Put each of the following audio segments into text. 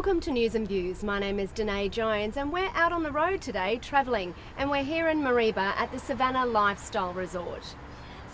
Welcome to News and Views. My name is Danae Jones and we're out on the road today travelling, and we're here in Mareeba at the Savannah Lifestyle Resort.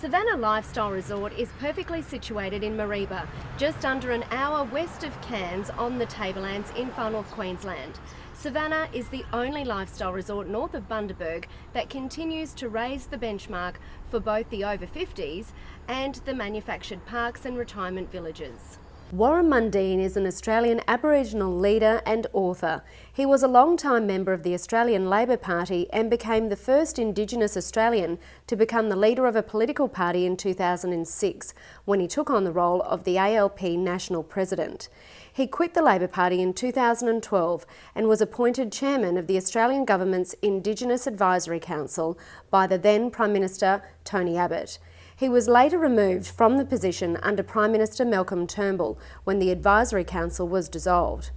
Savannah Lifestyle Resort is perfectly situated in Mareeba, just under an hour west of Cairns on the Tablelands in far north Queensland. Savannah is the only lifestyle resort north of Bundaberg that continues to raise the benchmark for both the over 50s and the manufactured parks and retirement villages. Warren Mundine is an Australian Aboriginal leader and author. He was a long-time member of the Australian Labor Party and became the first Indigenous Australian to become the leader of a political party in 2006, when he took on the role of the ALP National President. He quit the Labor Party in 2012 and was appointed chairman of the Australian Government's Indigenous Advisory Council by the then Prime Minister Tony Abbott. He was later removed from the position under Prime Minister Malcolm Turnbull when the Advisory Council was dissolved.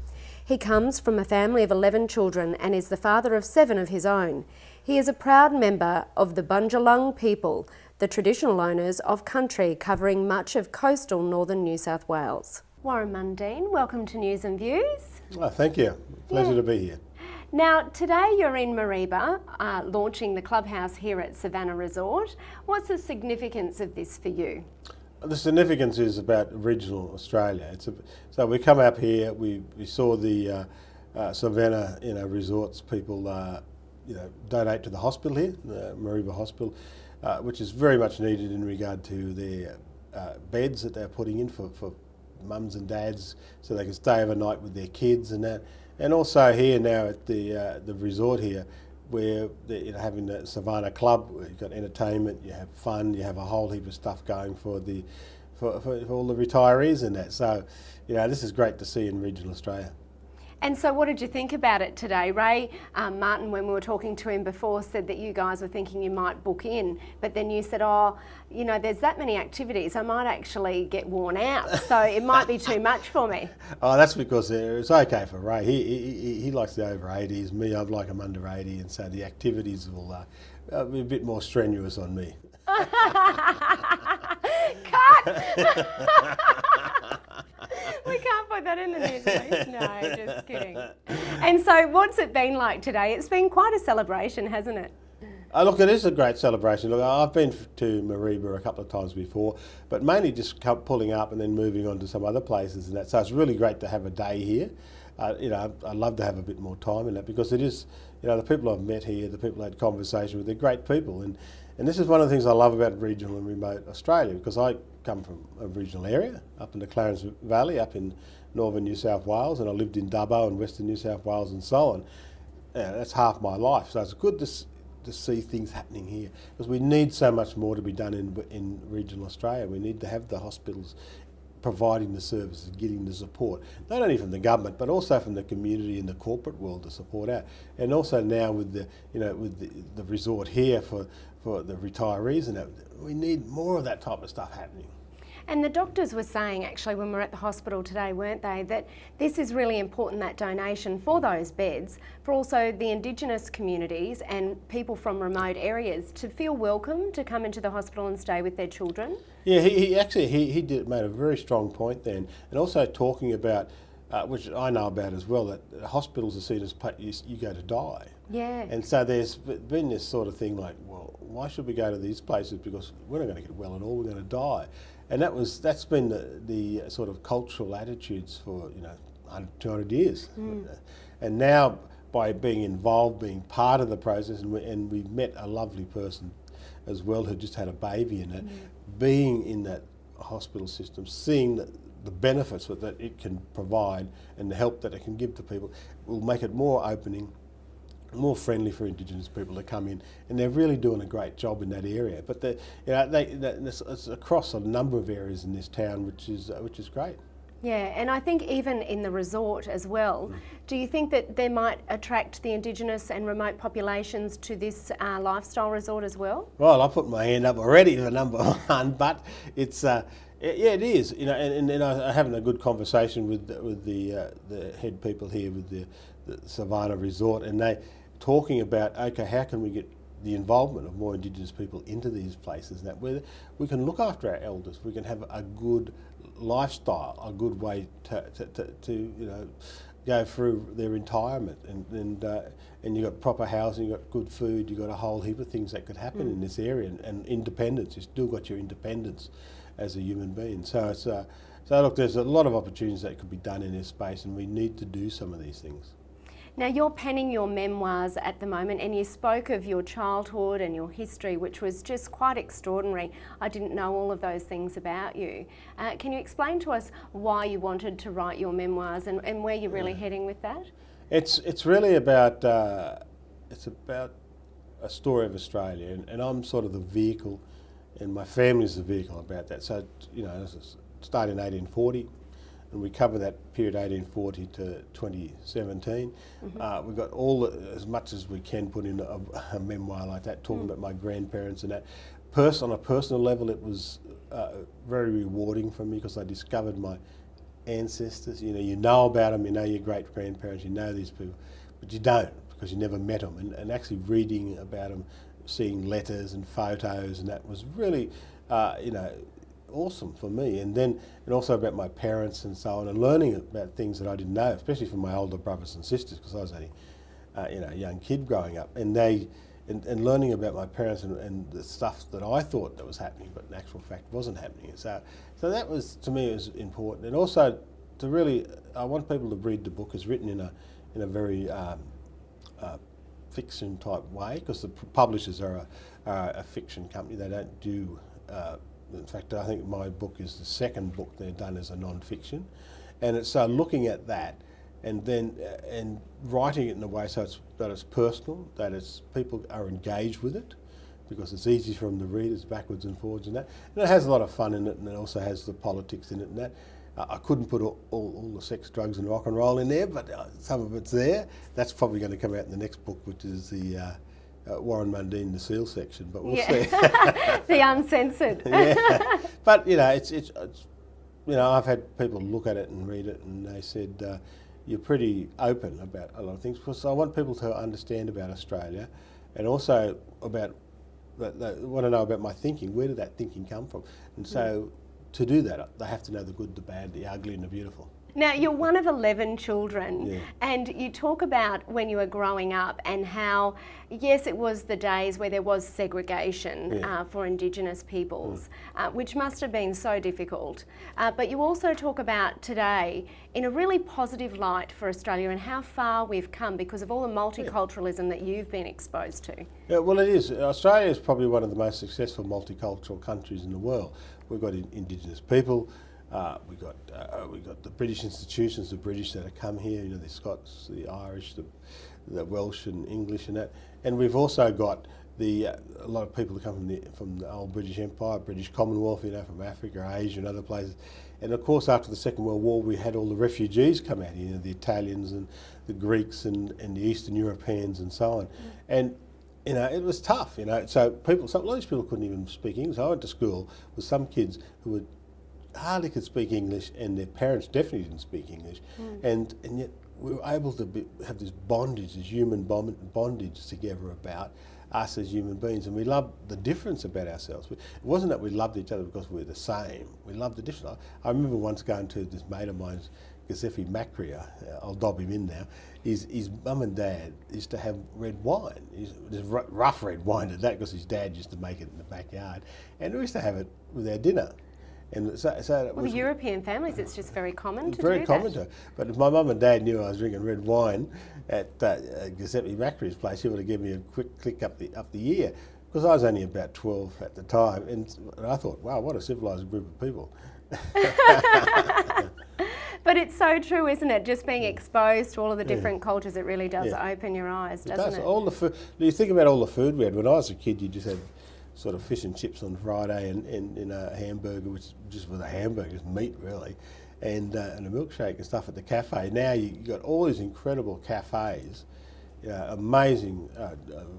He comes from a family of 11 children and is the father of 7 of his own. He is a proud member of the Bundjalung people, the traditional owners of country covering much of coastal northern New South Wales. Warren Mundine, welcome to News and Views. Oh, thank you. Pleasure to be here. Now, today you're in Mareeba, launching the clubhouse here at Savannah Resort. What's the significance of this for you? The significance is about Aboriginal Australia. So we come up here, we saw the Savannah resorts people donate to the hospital here, the Mareeba Hospital, which is very much needed in regard to their beds that they're putting in for mums and dads so they can stay overnight with their kids and that. And also here now at the resort here, where they're having the Savannah Club, where you've got entertainment, you have fun, you have a whole heap of stuff going for all the retirees and that. So, this is great to see in regional Australia. And so what did you think about it today? Ray Martin, when we were talking to him before, said that you guys were thinking you might book in, but then you said, there's that many activities, I might actually get worn out, so it might be too much for me. Oh, that's because it's okay for Ray. He likes the over 80s. Me, I like them under 80, and so the activities will be a bit more strenuous on me. Cut! We can't put that in the news release. No, just kidding. And so what's it been like today? It's been quite a celebration, hasn't it? Look, it is a great celebration. Look, I've been to Mareeba a couple of times before, but mainly just pulling up and then moving on to some other places and that. So it's really great to have a day here. I'd love to have a bit more time in that, because it is, the people I've met here, the people I had conversation with, they're great people. And this is one of the things I love about regional and remote Australia, because I come from a regional area up in the Clarence Valley, up in northern New South Wales, and I lived in Dubbo and western New South Wales and so on. That's half my life, so it's good to see things happening here, because we need so much more to be done in regional Australia. We need to have the hospitals providing the services, getting the support, not only from the government but also from the community and the corporate world to support out, and also now with the resort here for the retirees and that, we need more of that type of stuff happening. And the doctors were saying, actually, when we were at the hospital today, weren't they, that this is really important, that donation for those beds, for also the Indigenous communities and people from remote areas to feel welcome to come into the hospital and stay with their children? Yeah, he actually made a very strong point then, and also talking about, which I know about as well, that hospitals are seen as you go to die. Yeah. And so there's been this sort of thing like, well, why should we go to these places, because we're not going to get well at all, we're going to die. And that's been the sort of cultural attitudes for 200 years. And now, by being involved, being part of the process, and we've met a lovely person as well who just had a baby in it, being in that hospital system, seeing the benefits that it can provide and the help that it can give to people, will make it more opening, more friendly for Indigenous people to come in, and they're really doing a great job in that area. But it's across a number of areas in this town, which is great. Yeah, and I think even in the resort as well, do you think that they might attract the Indigenous and remote populations to this lifestyle resort as well? Well, I put my hand up already for number one, but it's it is. And I'm having a good conversation with the head people here with the Savannah Resort, and they talking about, okay, how can we get the involvement of more Indigenous people into these places, that where we can look after our elders, we can have a good lifestyle, a good way to go through their retirement, and you've got proper housing, you've got good food, you've got a whole heap of things that could happen in this area, and independence. You've still got your independence as a human being. So it's so look, there's a lot of opportunities that could be done in this space, and we need to do some of these things. Now, you're penning your memoirs at the moment, and you spoke of your childhood and your history, which was just quite extraordinary. I didn't know all of those things about you. Can you explain to us why you wanted to write your memoirs and where you're really heading with that? It's really about it's about a story of Australia, and I'm sort of the vehicle, and my family's the vehicle about that. So it started in 1840. And we cover that period 1840 to 2017. We've got as much as we can put in a memoir like that, talking about my grandparents and that. On a personal level, it was very rewarding for me because I discovered my ancestors. You know about them, you know your great-grandparents, you know these people, but you don't because you never met them. And actually reading about them, seeing letters and photos, and that was really, awesome for me, and also about my parents and so on, and learning about things that I didn't know, especially from my older brothers and sisters, because I was only a young kid growing up, and learning about my parents and the stuff that I thought that was happening, but in actual fact wasn't happening. So that was, to me, it was important, and also I want people to read the book. It's written in a very fiction type way, because the publishers are a fiction company. They don't do. In fact, I think my book is the second book they've done as a non-fiction, and it's looking at that, and writing it in a way so that it's personal, that people are engaged with it, because it's easy for them to read. It's backwards and forwards and that, and it has a lot of fun in it, and it also has the politics in it and that. I couldn't put all the sex, drugs, and rock and roll in there, but some of it's there. That's probably going to come out in the next book, which is the. Warren Mundine, the SEAL section, but we'll see. The uncensored. Yeah, but it's I've had people look at it and read it, and they said you're pretty open about a lot of things, because I want people to understand about Australia, and also about they want to know about my thinking. Where did that thinking come from? And so to do that, they have to know the good, the bad, the ugly, and the beautiful. Now, you're one of 11 children, and you talk about when you were growing up and how, yes, it was the days where there was segregation for Indigenous peoples, which must have been so difficult. But you also talk about today in a really positive light for Australia and how far we've come because of all the multiculturalism that you've been exposed to. Yeah, well, it is. Australia is probably one of the most successful multicultural countries in the world. We've got Indigenous people. We got the British institutions, the British that have come here, the Scots, the Irish, the Welsh and English and that. And we've also got a lot of people that come from the old British Empire, British Commonwealth, from Africa, Asia and other places. And of course, after the Second World War, we had all the refugees come out here, the Italians and the Greeks and the Eastern Europeans and so on. And it was tough, so a lot of these people couldn't even speak English. I went to school with some kids who hardly could speak English, and their parents definitely didn't speak English, and yet we were able to have this bondage, this human bondage together about us as human beings, and we loved the difference about ourselves. It wasn't that we loved each other because we were the same. We loved the difference. I remember once going to this mate of mine's, Giuseppe Macria, I'll dob him in now. His mum and dad used to have red wine. This rough red wine at that, because his dad used to make it in the backyard, and we used to have it with our dinner. And so it was, European families, it's just very common to do that. Very common. But if my mum and dad knew I was drinking red wine at Giuseppe Macri's place, he would have given me a quick click up the ear, because I was only about 12 at the time, and I thought, wow, what a civilised group of people. But it's so true, isn't it? Just being exposed to all of the different cultures, it really does open your eyes, doesn't it? All the food. You think about all the food we had. When I was a kid, you just had sort of fish and chips on Friday and a hamburger, which just was a hamburger, just meat really, and a milkshake and stuff at the cafe. Now you've got all these incredible cafes, amazing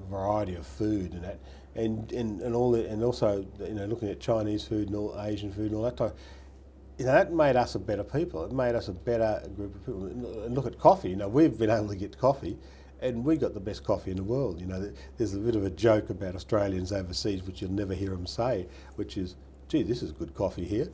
variety of food and that, and also looking at Chinese food and all Asian food and all that type. That made us a better people. It made us a better group of people. And look at coffee. We've been able to get coffee, and we got the best coffee in the world. There's a bit of a joke about Australians overseas, which you'll never hear them say, which is, gee, this is good coffee here.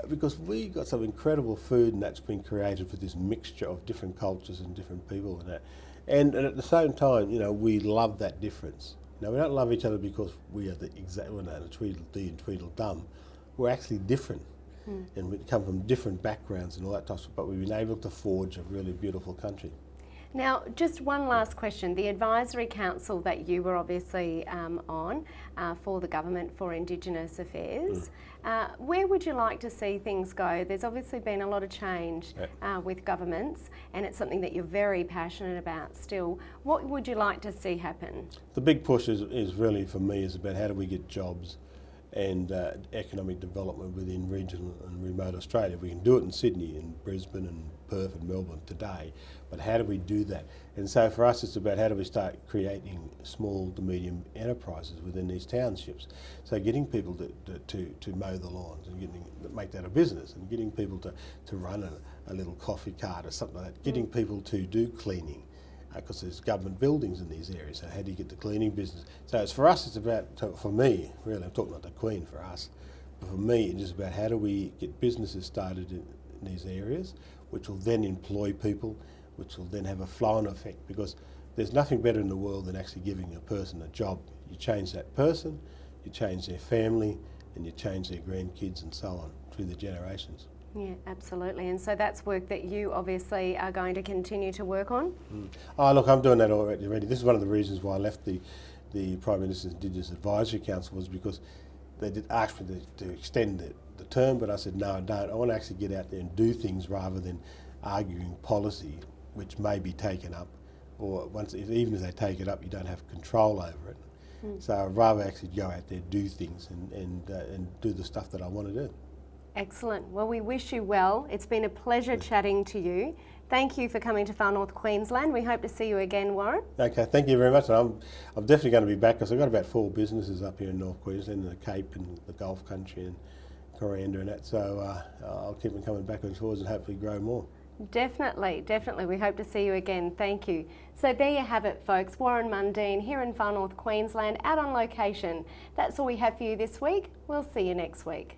because we got some incredible food, and that's been created for this mixture of different cultures and different people and that. And at the same time, we love that difference. Now, we don't love each other because we are the Tweedledee and Tweedledum. We're actually different. And we come from different backgrounds and all that type of stuff, but we've been able to forge a really beautiful country. Now, just one last question. The Advisory Council that you were obviously on for the Government for Indigenous Affairs, where would you like to see things go? There's obviously been a lot of change with governments, and it's something that you're very passionate about still. What would you like to see happen? The big push is really, for me, is about how do we get jobs and economic development within regional and remote Australia. We can do it in Sydney and Brisbane and Perth and Melbourne today, but how do we do that? And so for us, it's about how do we start creating small to medium enterprises within these townships. So getting people to mow the lawns and make that a business, and getting people to run a little coffee cart or something like that, getting people to do cleaning, because there's government buildings in these areas, so how do you get the cleaning business? So it's for us, it's about, for me, really, I'm talking about the Queen for us, but for me, it's just about how do we get businesses started in these areas, which will then employ people, which will then have a flow-on effect, because there's nothing better in the world than actually giving a person a job. You change that person, you change their family, and you change their grandkids and so on through the generations. Yeah, absolutely. And so that's work that you obviously are going to continue to work on? Oh, look, I'm doing that already. This is one of the reasons why I left the Prime Minister's Indigenous Advisory Council, was because they did ask me to extend the term, but I said, no, I don't. I want to actually get out there and do things rather than arguing policy, which may be taken up, or even if they take it up, you don't have control over it. So I'd rather actually go out there, do things, and do the stuff that I want to do. Excellent. Well, we wish you well. It's been a pleasure chatting to you. Thank you for coming to Far North Queensland. We hope to see you again, Warren. Okay, thank you very much. I'm definitely going to be back, because I've got about 4 businesses up here in North Queensland, in the Cape and the Gulf Country and Coriander and that. So I'll keep on coming back and forwards and hopefully grow more. Definitely, definitely. We hope to see you again. Thank you. So there you have it, folks. Warren Mundine here in Far North Queensland, out on location. That's all we have for you this week. We'll see you next week.